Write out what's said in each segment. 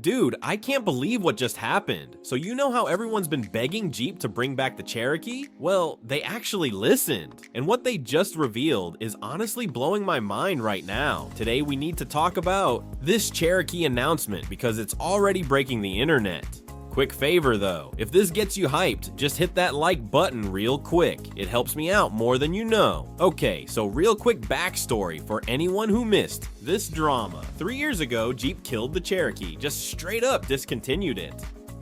Dude, I can't believe what just happened. So you know how everyone's been begging Jeep to bring back the Cherokee? Well, they actually listened. And what they just revealed is honestly blowing my mind right now. Today we need to talk about this Cherokee announcement because it's already breaking the internet. Quick favor though, if this gets you hyped, just hit that like button real quick. It helps me out more than you know. Okay, so real quick backstory for anyone who missed this drama. 3 years ago, Jeep killed the Cherokee, just straight up discontinued it.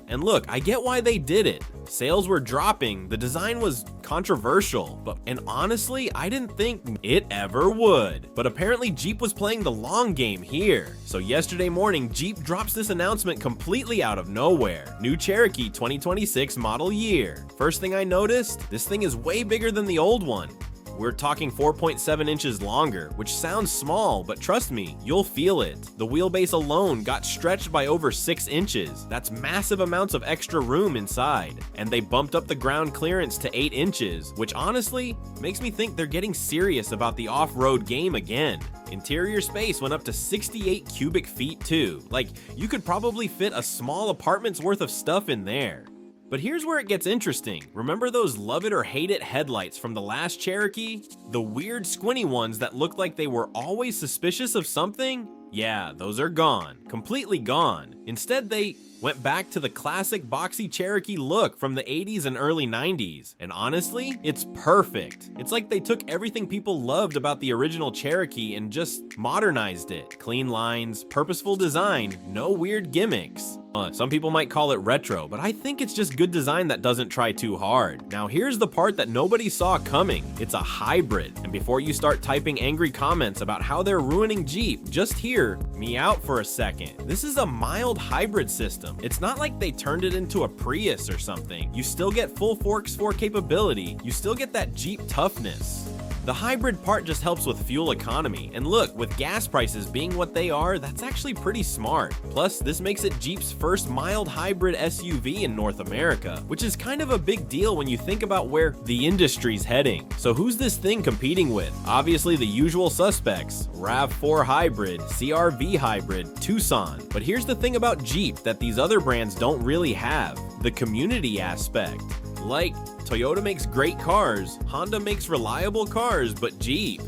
And look, I get why they did it. Sales were dropping, the design was controversial, and honestly, I didn't think it ever would. But apparently Jeep was playing the long game here. So yesterday morning, Jeep drops this announcement completely out of nowhere. New Cherokee 2026 model year. First thing I noticed, this thing is way bigger than the old one. We're talking 4.7 inches longer, which sounds small, but trust me, you'll feel it. The wheelbase alone got stretched by over 6 inches. That's massive amounts of extra room inside. And they bumped up the ground clearance to 8 inches, which honestly makes me think they're getting serious about the off-road game again. Interior space went up to 68 cubic feet too. Like, you could probably fit a small apartment's worth of stuff in there. But here's where it gets interesting. Remember those love it or hate it headlights from the last Cherokee? The weird squinty ones that looked like they were always suspicious of something? Yeah, those are gone. Completely gone. Instead, they went back to the classic boxy Cherokee look from the 80s and early 90s. And honestly, it's perfect. It's like they took everything people loved about the original Cherokee and just modernized it. Clean lines, purposeful design, no weird gimmicks. Some people might call it retro, but I think it's just good design that doesn't try too hard. Now here's the part that nobody saw coming. It's a hybrid. And before you start typing angry comments about how they're ruining Jeep, just hear me out for a second. This is a mild hybrid system. It's not like they turned it into a Prius or something. You still get full Forks 4 capability. You still get that Jeep toughness. The hybrid part just helps with fuel economy, and look, with gas prices being what they are, that's actually pretty smart. Plus, this makes it Jeep's first mild hybrid SUV in North America, which is kind of a big deal when you think about where the industry's heading. So who's this thing competing with? Obviously the usual suspects, RAV4 hybrid, CR-V hybrid, Tucson. But here's the thing about Jeep that these other brands don't really have, the community aspect. Like, Toyota makes great cars, Honda makes reliable cars, but Jeep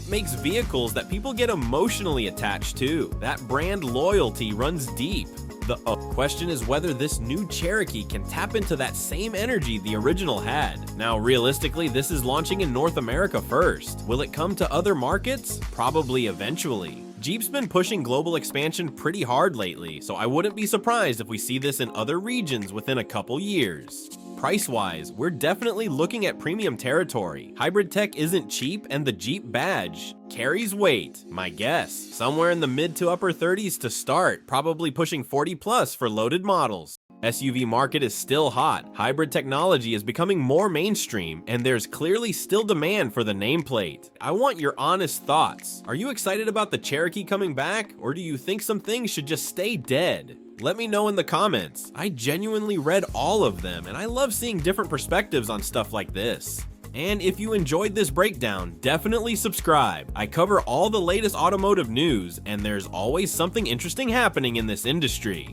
makes vehicles that people get emotionally attached to. That brand loyalty runs deep. The question is whether this new Cherokee can tap into that same energy the original had. Now, realistically, this is launching in North America first. Will it come to other markets? Probably eventually. Jeep's been pushing global expansion pretty hard lately, so I wouldn't be surprised if we see this in other regions within a couple years. Price-wise, we're definitely looking at premium territory. Hybrid tech isn't cheap, and the Jeep badge carries weight. My guess, somewhere in the mid to upper 30s to start, probably pushing 40 plus for loaded models. SUV market is still hot, hybrid technology is becoming more mainstream, and there's clearly still demand for the nameplate. I want your honest thoughts. Are you excited about the Cherokee coming back, or do you think some things should just stay dead? Let me know in the comments. I genuinely read all of them, and I love seeing different perspectives on stuff like this. And if you enjoyed this breakdown, definitely subscribe. I cover all the latest automotive news, and there's always something interesting happening in this industry.